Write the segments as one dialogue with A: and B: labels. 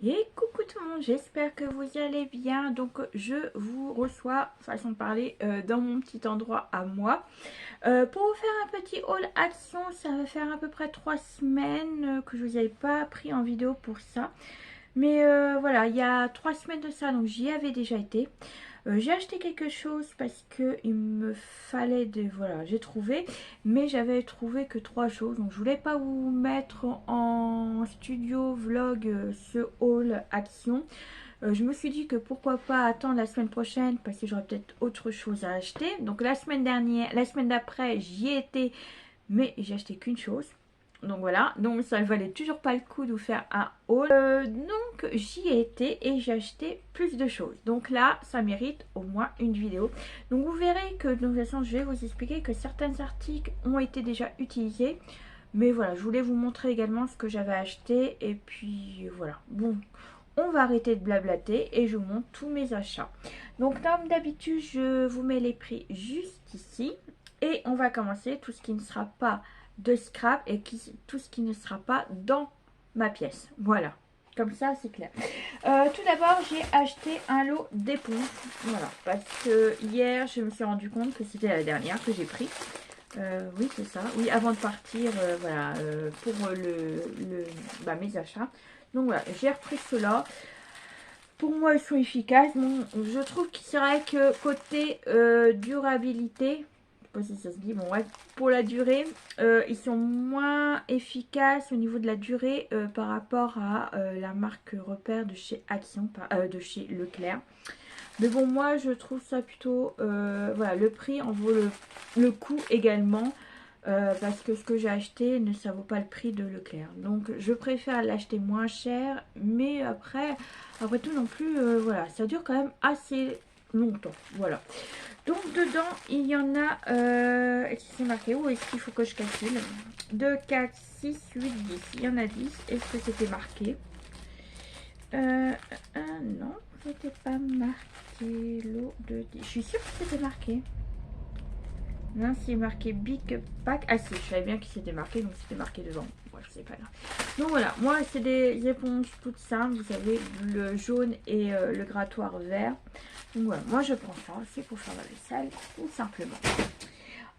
A: Et coucou tout le monde, j'espère que vous allez bien. Donc je vous reçois, façon de parler, dans mon petit endroit à moi. Pour vous faire un petit haul action, ça va faire à peu près 3 semaines que je vous avais pas pris en vidéo pour ça. Mais voilà, il y a 3 semaines de ça, donc j'y avais déjà été. J'ai acheté quelque chose parce que il me fallait des... Voilà, j'ai trouvé, mais j'avais trouvé que 3 choses. Donc je voulais pas vous mettre en studio vlog ce haul action. Je me suis dit que pourquoi pas attendre la semaine prochaine parce que j'aurais peut-être autre chose à acheter. Donc la semaine dernière, la semaine d'après, j'y étais, mais j'ai acheté qu'une chose. Donc voilà, donc ça ne valait toujours pas le coup de vous faire un haul. Donc j'y ai été et j'ai acheté plus de choses. Donc là, ça mérite au moins une vidéo. Donc vous verrez que de toute façon, je vais vous expliquer que certains articles ont été déjà utilisés. Mais voilà, je voulais vous montrer également ce que j'avais acheté. Et puis voilà, bon, on va arrêter de blablater et je vous montre tous mes achats. Donc comme d'habitude, je vous mets les prix juste ici. Et on va commencer tout ce qui ne sera pas de scrap et tout ce qui ne sera pas dans ma pièce. Voilà, comme ça c'est clair. Tout d'abord, j'ai acheté un lot d'éponges. Voilà, parce que hier, je me suis rendu compte que c'était la dernière que j'ai pris. Oui, c'est ça. Oui, avant de partir, voilà, pour mes achats. Donc voilà, j'ai repris cela. Pour moi, ils sont efficaces. Bon, je trouve que c'est vrai que côté durabilité, je sais pas si ça se dit, bon ouais, pour la durée, ils sont moins efficaces au niveau de la durée par rapport à la marque repère de chez Action, de chez Leclerc. Mais bon, moi, je trouve ça plutôt... voilà, le prix en vaut le coup également. Parce que ce que j'ai acheté, ça vaut pas le prix de Leclerc. Donc, je préfère l'acheter moins cher. Mais après tout non plus, voilà, ça dure quand même assez longtemps. Voilà. Donc, dedans, il y en a... est-ce que c'est marqué? Où est-ce qu'il faut que je calcule? 2, 4, 6, 8, 10. Il y en a 10. Est-ce que c'était marqué? Non, c'était pas marqué. Lot de 10. Je suis sûre que c'était marqué. Non, c'est marqué Big Pack. Ah si, je savais bien que c'était marqué, donc c'était marqué devant. Bref, c'est pas grave. Donc voilà, moi c'est des éponges toutes simples, vous savez, le jaune et le grattoir vert. Donc voilà, moi je prends ça, c'est pour faire la vaisselle, tout simplement.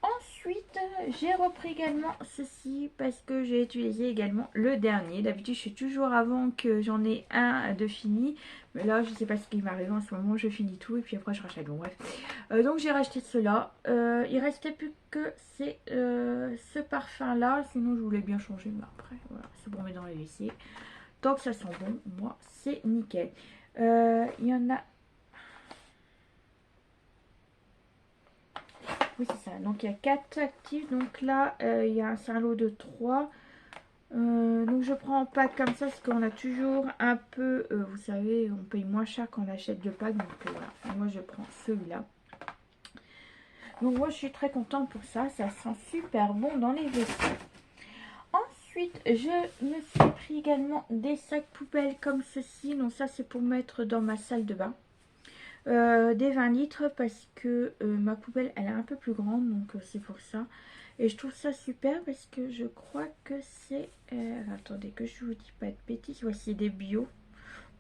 A: Ensuite, j'ai repris également ceci parce que j'ai utilisé également le dernier. D'habitude, je suis toujours avant que j'en ai un de fini. Mais là, je ne sais pas ce qui m'arrive en ce moment. Je finis tout et puis après, je rachète. Bon, bref. Donc, j'ai racheté cela. Il restait plus que ce parfum-là. Sinon, je voulais bien changer. Mais après, voilà, c'est pour mettre dans les WC. Tant que ça sent bon, moi, c'est nickel. Il y en a... Oui, c'est ça. Donc, il y a 4 actifs. Donc là, c'est un lot de 3. Donc, je prends en pack comme ça. Parce qu'on a toujours un peu... vous savez, on paye moins cher quand on achète 2 packs. Donc, voilà. Moi, je prends celui-là. Donc, moi, je suis très contente pour ça. Ça sent super bon dans les WC. Ensuite, je me suis pris également des sacs poubelles comme ceci. Donc, ça, c'est pour mettre dans ma salle de bain. Des 20 litres parce que ma poubelle elle est un peu plus grande, donc c'est pour ça. Et je trouve ça super parce que je crois que c'est attendez que je vous dis pas de bêtises, voici des bio.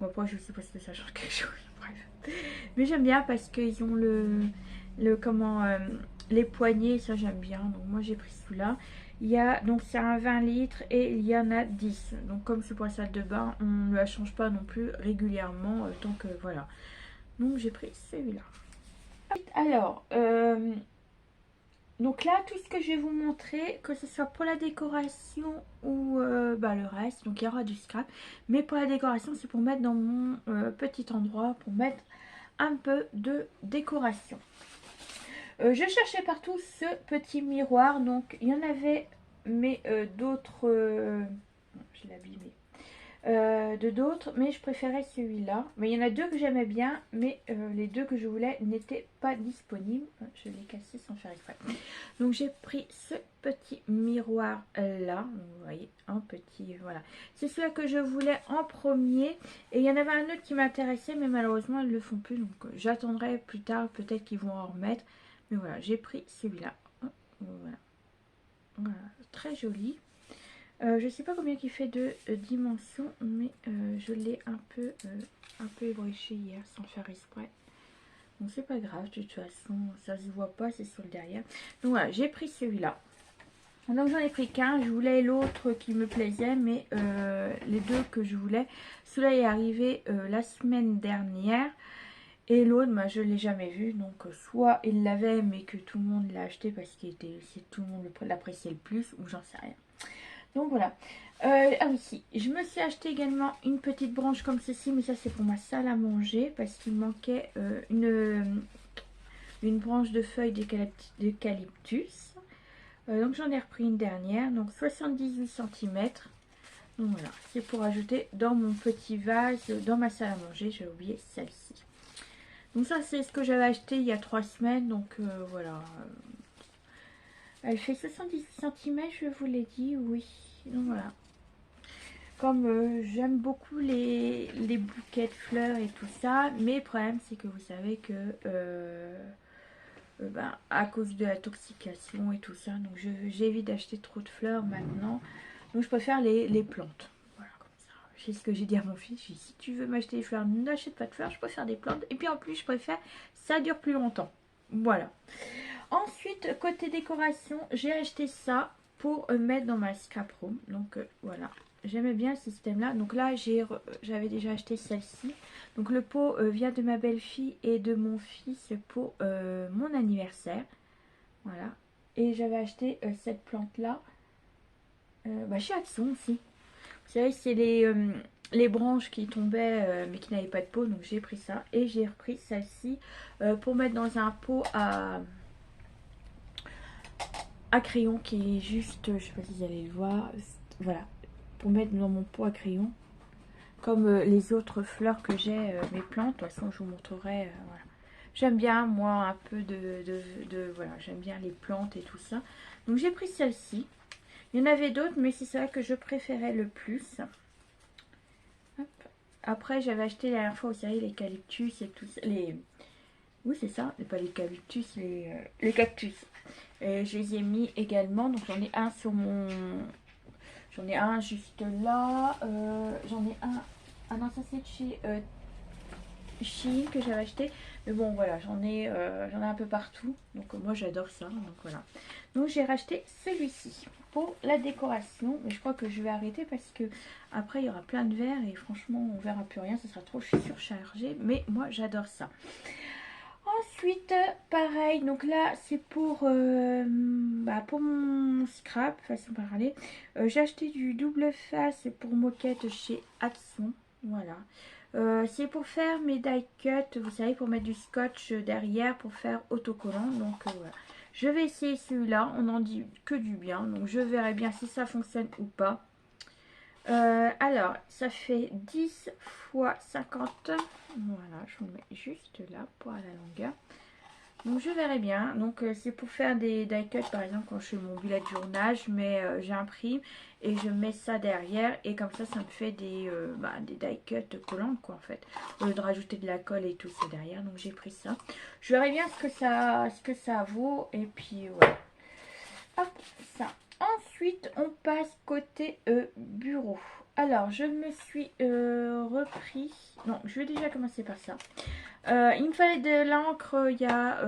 A: Bon, après je sais pas si ça change quelque chose, bref, mais j'aime bien parce qu'ils ont le comment les poignées, ça j'aime bien. Donc moi j'ai pris celui-là. Il y a donc c'est un 20 litres et il y en a 10. Donc comme c'est pour la salle de bain, on ne la change pas non plus régulièrement tant que voilà. Donc j'ai pris celui-là. Alors, donc là, tout ce que je vais vous montrer, que ce soit pour la décoration ou le reste, donc il y aura du scrap. Mais pour la décoration, c'est pour mettre dans mon petit endroit, pour mettre un peu de décoration. Je cherchais partout ce petit miroir, donc il y en avait, mais d'autres... je l'ai abîmé. De d'autres, mais je préférais celui-là. Mais il y en a deux que j'aimais bien, mais les deux que je voulais n'étaient pas disponibles. Je l'ai cassé sans faire exprès. Donc j'ai pris ce petit miroir là. Vous voyez, un petit, voilà. C'est celui-là que je voulais en premier. Et il y en avait un autre qui m'intéressait, mais malheureusement ils ne le font plus. Donc j'attendrai plus tard, peut-être qu'ils vont en remettre. Mais voilà, j'ai pris celui-là. Voilà. Voilà, très joli. Je sais pas combien il fait de dimensions, mais je l'ai un peu ébréché hier sans faire exprès. Donc c'est pas grave, de toute façon ça se voit pas, c'est sur le derrière. Donc voilà, j'ai pris celui-là. Donc j'en ai pris qu'un, je voulais l'autre qui me plaisait, mais les deux que je voulais, celui-là est arrivé la semaine dernière. Et l'autre, bah, je ne l'ai jamais vu, donc soit il l'avait mais que tout le monde l'a acheté parce qu'il était, c'est tout le monde l'appréciait le plus, ou j'en sais rien. Donc voilà. Ah oui, si, je me suis acheté également une petite branche comme ceci, mais ça c'est pour ma salle à manger parce qu'il manquait une branche de feuilles d'eucalyptus. Donc j'en ai repris une dernière, donc 78 cm. Donc voilà, c'est pour ajouter dans mon petit vase, dans ma salle à manger. J'ai oublié celle-ci. Donc ça c'est ce que j'avais acheté il y a 3 semaines, donc voilà. Elle fait 78 cm, je vous l'ai dit, oui. Donc voilà. Comme j'aime beaucoup les bouquets de fleurs et tout ça, mais le problème c'est que vous savez que ben, à cause de la toxication et tout ça, donc j'évite d'acheter trop de fleurs maintenant. Donc je préfère les plantes. Voilà, comme ça. C'est ce que j'ai dit à mon fils. J'ai dit, si tu veux m'acheter des fleurs, n'achète pas de fleurs, je préfère des plantes. Et puis en plus, je préfère, ça dure plus longtemps. Voilà. Ensuite, côté décoration, j'ai acheté ça pour mettre dans ma scrap room. Donc voilà. J'aimais bien ce système là. Donc là j'avais déjà acheté celle-ci. Donc le pot vient de ma belle-fille et de mon fils pour mon anniversaire. Voilà. Et j'avais acheté cette plante là chez Action aussi. Vous savez, c'est les branches qui tombaient mais qui n'avaient pas de peau. Donc j'ai pris ça. Et j'ai repris celle-ci pour mettre dans un pot à crayon qui est juste, je sais pas si vous allez le voir. Voilà. Pour mettre dans mon pot à crayon. Comme les autres fleurs que j'ai, mes plantes. De toute façon, je vous montrerai. Voilà. J'aime bien, moi, un peu voilà, j'aime bien les plantes et tout ça. Donc j'ai pris celle-ci. Il y en avait d'autres, mais c'est ça que je préférais le plus. Hop. Après, j'avais acheté la dernière fois, vous savez, les eucalyptus et tout ça. Oui, c'est ça, pas les eucalyptus, les cactus. Et je les ai mis également. Donc j'en ai un sur mon... J'en ai un juste là. J'en ai un... Ah non, ça c'est de chez Shein que j'avais acheté. Mais bon, voilà, j'en ai un peu partout. Donc moi, j'adore ça. Donc voilà. Donc j'ai racheté celui-ci pour la décoration. Mais je crois que je vais arrêter parce que après, il y aura plein de verres. Et franchement, on verra plus rien. Ça sera trop surchargé. Mais moi, j'adore ça. Ensuite, pareil, donc là c'est pour mon scrap, façon de parler. J'ai acheté du double face pour moquette chez Action. Voilà. C'est pour faire mes die cuts, vous savez, pour mettre du scotch derrière pour faire autocollant. Donc voilà. Je vais essayer celui-là, on n'en dit que du bien. Donc je verrai bien si ça fonctionne ou pas. Alors, ça fait 10 x 50. Voilà, je vous le mets juste là pour la longueur. Donc je verrai bien. Donc c'est pour faire des die cuts par exemple quand je fais mon bullet journal. J'imprime et je mets ça derrière. Et comme ça me fait des die cuts collants quoi en fait. Au lieu de rajouter de la colle et tout ça derrière. Donc j'ai pris ça. Je verrai bien ce que ça vaut. Et puis voilà. Hop, ça. Ensuite, on passe côté bureau. Alors, je me suis repris... Non, je vais déjà commencer par ça. Il me fallait de l'encre il y a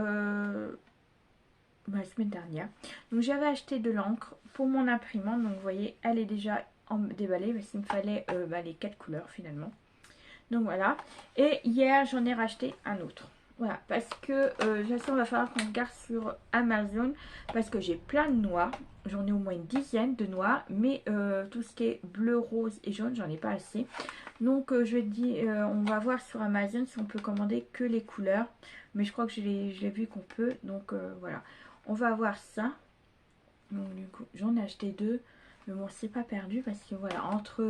A: la semaine dernière. Donc, j'avais acheté de l'encre pour mon imprimante. Donc, vous voyez, elle est déjà déballée. Parce qu'il me fallait les 4 couleurs finalement. Donc, voilà. Et hier, j'en ai racheté un autre. Voilà, parce que de toute façon, il va falloir qu'on regarde sur Amazon. Parce que j'ai plein de noix. J'en ai au moins une dizaine de noix. Mais tout ce qui est bleu, rose et jaune, j'en ai pas assez. Donc je dis, on va voir sur Amazon si on peut commander que les couleurs. Mais je crois que je l'ai vu qu'on peut. Donc voilà, on va voir ça. Donc du coup, j'en ai acheté 2. Mais bon, c'est pas perdu parce que voilà, entre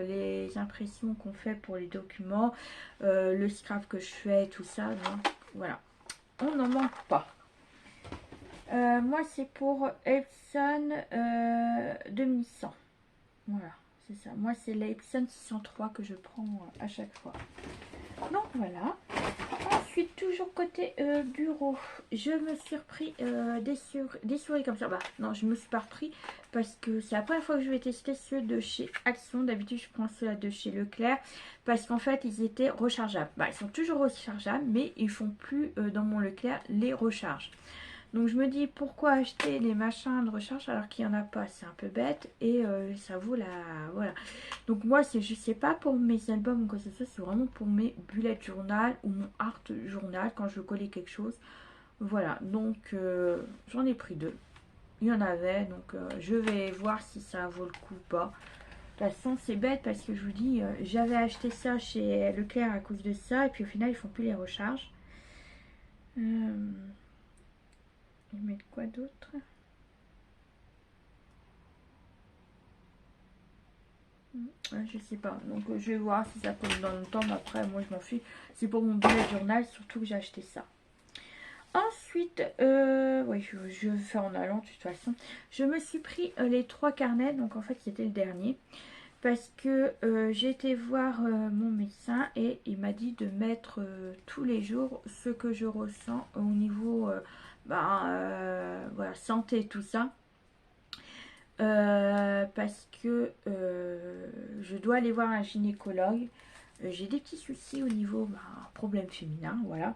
A: les impressions qu'on fait pour les documents, le scrap que je fais, tout ça, donc voilà, on n'en manque pas. Moi, c'est pour Epson 2100. Voilà, c'est ça. Moi, c'est l'Epson 603 que je prends à chaque fois. Donc voilà. Ensuite, toujours côté bureau, je me suis repris des souris comme ça. Bah non, je me suis pas repris parce que c'est la première fois que je vais tester ceux de chez Action. D'habitude, je prends ceux-là de chez Leclerc parce qu'en fait, ils étaient rechargeables. Bah, ils sont toujours rechargeables, mais ils font plus dans mon Leclerc les recharges. Donc je me dis pourquoi acheter des machins de recharge alors qu'il n'y en a pas, c'est un peu bête et ça vaut la... Voilà. Donc moi c'est je sais pas pour mes albums ou quoi que ce soit, c'est vraiment pour mes bullet journal ou mon art journal quand je veux coller quelque chose. Voilà, donc j'en ai pris deux. Il y en avait, donc je vais voir si ça vaut le coup ou pas. De toute façon c'est bête parce que je vous dis, j'avais acheté ça chez Leclerc à cause de ça et puis au final ils font plus les recharges. Ils mettent quoi d'autre? Je sais pas. Donc je vais voir si ça colle dans le temps. Mais après, moi je m'en fiche. C'est pour mon bullet journal, surtout que j'ai acheté ça. Ensuite, oui, je vais faire en allant de toute façon. Je me suis pris les 3 carnets. Donc en fait, c'était le dernier. Parce que j'ai été voir mon médecin et il m'a dit de mettre tous les jours ce que je ressens au niveau voilà, santé, tout ça. Parce que je dois aller voir un gynécologue. J'ai des petits soucis au niveau problème féminin, voilà.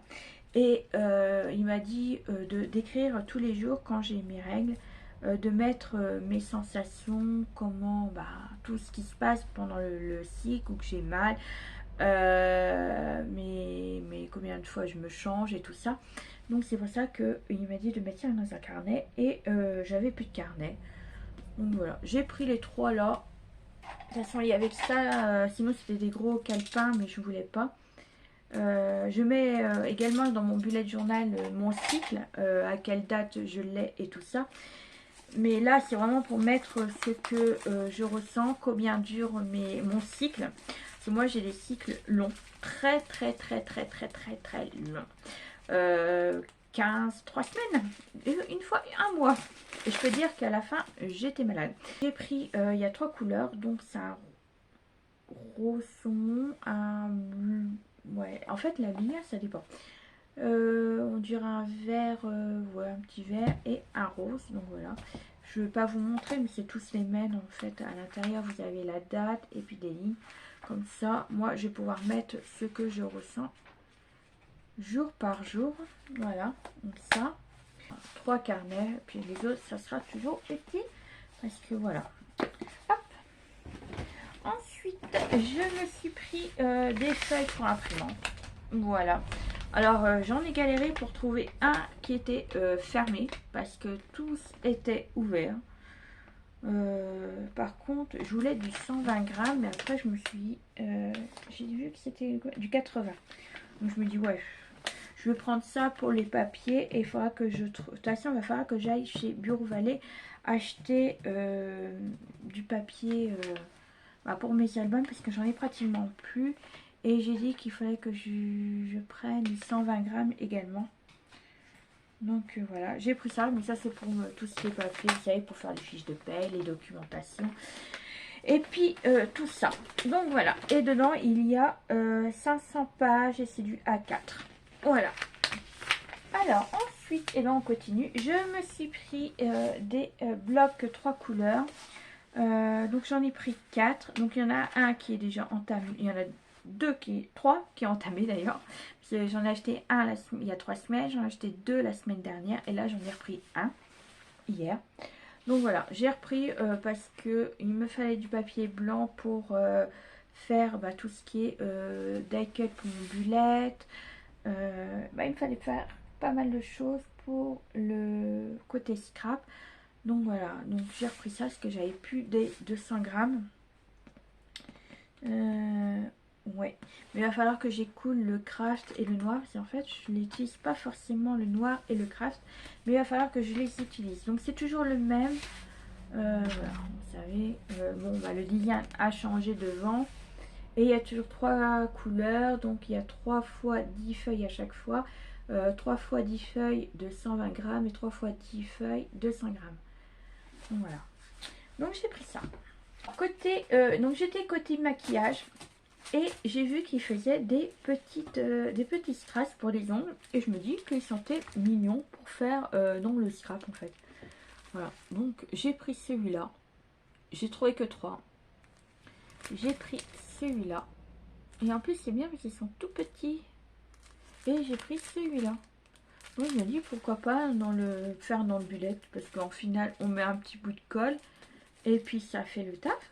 A: Et il m'a dit d'écrire tous les jours quand j'ai mes règles, de mettre mes sensations, comment, tout ce qui se passe pendant le cycle ou que j'ai mal, mais combien de fois je me change et tout ça. Donc c'est pour ça qu'il m'a dit de mettre ça dans un carnet et j'avais plus de carnet. Donc voilà, j'ai pris les 3 là. De toute façon, il y avait que ça, sinon c'était des gros calepins, mais je voulais pas. Je mets également dans mon bullet journal mon cycle, à quelle date je l'ai et tout ça. Mais là, c'est vraiment pour mettre ce que je ressens, combien dure mon cycle. Parce que moi, j'ai des cycles longs, très longs. 15, 3 semaines, une fois un mois. Et je peux dire qu'à la fin, j'étais malade. J'ai pris, il y a 3 couleurs, donc c'est un rose saumon, un... Ouais, en fait, la lumière, ça dépend. On dirait un vert, ouais, un petit vert et un rose, donc voilà. Je ne vais pas vous montrer, mais c'est tous les mêmes, en fait. À l'intérieur, vous avez la date et puis des lignes. Comme ça, moi, je vais pouvoir mettre ce que je ressens jour par jour. Voilà, donc ça. 3 carnets, puis les autres, ça sera toujours petit. Parce que voilà. Hop. Ensuite, je me suis pris des feuilles pour imprimante. Voilà. Alors, j'en ai galéré pour trouver un qui était fermé. Parce que tous étaient ouverts. Par contre, je voulais du 120 grammes. Mais après, je me suis dit... j'ai vu que c'était du 80. Donc, je me dis, ouais... Je vais prendre ça pour les papiers et il faudra que je trouve. De toute façon, il va falloir que j'aille chez Bureau Vallée acheter du papier pour mes albums parce que j'en ai pratiquement plus. Et j'ai dit qu'il fallait que je prenne du 120 grammes également. Donc voilà, j'ai pris ça, mais ça c'est pour tout ce qui est papier, vous savez, pour faire les fiches de paie, les documentations. Et puis tout ça. Donc voilà, et dedans il y a 500 pages et c'est du A4. Voilà. Alors ensuite, et ben on continue. Je me suis pris des blocs 3 couleurs. Donc j'en ai pris 4. Donc il y en a un qui est déjà entamé. Il y en a 3 qui est entamé d'ailleurs. J'en ai acheté un il y a 3 semaines. J'en ai acheté 2 la semaine dernière. Et là j'en ai repris un hier. Donc voilà, j'ai repris parce que il me fallait du papier blanc pour faire tout ce qui est die-cut pour mon bullet. Il me fallait faire pas mal de choses pour le côté scrap. Donc voilà, donc j'ai repris ça parce que j'avais plus des 200 grammes. Ouais, mais il va falloir que j'écoule le craft et le noir. Parce qu'en fait, je n'utilise pas forcément le noir et le craft. Mais il va falloir que je les utilise. Donc c'est toujours le même. Voilà, vous savez. Le design a changé devant. Et il y a toujours 3 couleurs, donc il y a 3 fois 10 feuilles à chaque fois. 3 fois 10 feuilles de 120 grammes et 3 fois 10 feuilles de 100 grammes. Donc voilà. Donc j'ai pris ça. Donc j'étais côté maquillage. Et j'ai vu qu'ils faisaient des petits strass pour les ongles. Et je me dis qu'ils sentaient mignons pour faire dans le scrap en fait. Voilà, donc j'ai pris celui-là. J'ai trouvé que 3. J'ai pris celui-là. Et en plus c'est bien parce qu'ils sont tout petits. Et j'ai pris celui-là. Donc je me dis pourquoi pas faire dans le bullet. Parce qu'en final on met un petit bout de colle. Et puis ça fait le taf.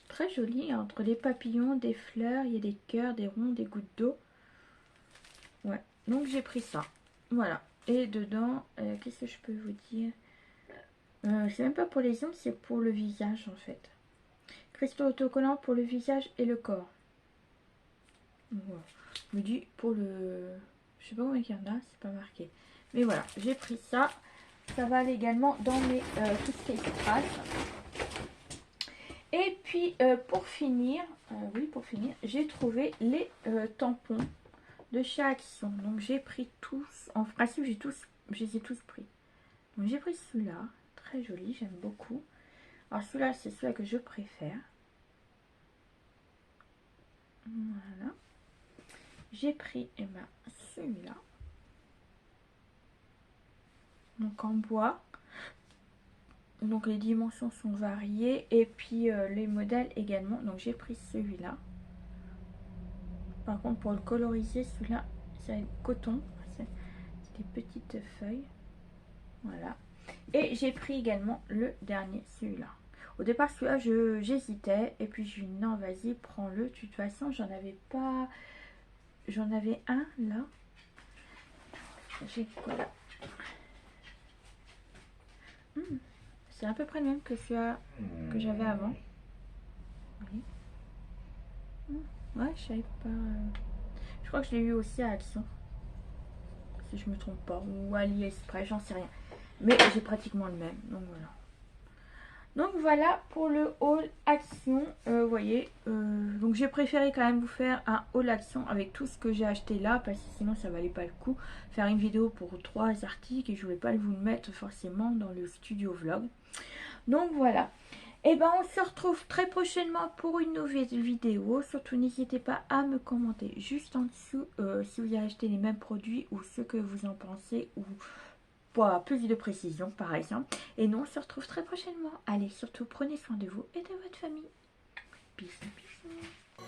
A: Très joli, entre des papillons, des fleurs, il y a des cœurs, des ronds, des gouttes d'eau. Ouais, donc j'ai pris ça. Voilà. Et dedans, qu'est-ce que je peux vous dire? C'est même pas pour les ongles, c'est pour le visage en fait. Cristaux autocollants pour le visage et le corps. Voilà. Je me dis pour le... Je sais pas combien il y en a, c'est pas marqué. Mais voilà, j'ai pris ça. Ça va aller également dans mes tout ce qui est strass. Et puis pour finir, j'ai trouvé les tampons de chez Action. Donc j'ai pris tous, en principe je les ai tous pris. Donc j'ai pris celui-là, très joli, j'aime beaucoup. Alors celui-là c'est celui que je préfère. Voilà. J'ai pris celui-là. Donc en bois. Donc les dimensions sont variées et puis les modèles également. Donc j'ai pris celui-là. Par contre pour le coloriser, celui-là c'est coton. C'est des petites feuilles. Voilà. Et j'ai pris également le dernier, celui-là. Au départ celui-là j'hésitais. Et puis je lui ai dit non vas-y prends-le. De toute façon j'en avais pas. J'en avais un là. J'ai quoi là? C'est à peu près le même que celui-là que j'avais avant. Oui. Ouais, je savais pas. Je crois que je l'ai eu aussi à Action. Si je me trompe pas. Ou à AliExpress, j'en sais rien. Mais j'ai pratiquement le même. Donc voilà. Donc voilà pour le haul Action. Vous voyez. Donc j'ai préféré quand même vous faire un haul Action avec tout ce que j'ai acheté là. Parce que sinon ça valait pas le coup. Faire une vidéo pour 3 articles. Et je voulais pas vous le mettre forcément dans le studio vlog. Donc voilà. Et ben on se retrouve très prochainement pour une nouvelle vidéo. Surtout n'hésitez pas à me commenter juste en dessous si vous avez acheté les mêmes produits ou ce que vous en pensez ou pour avoir plus de précision par exemple. Et nous on se retrouve très prochainement. Allez, surtout prenez soin de vous et de votre famille. Bisous bisous.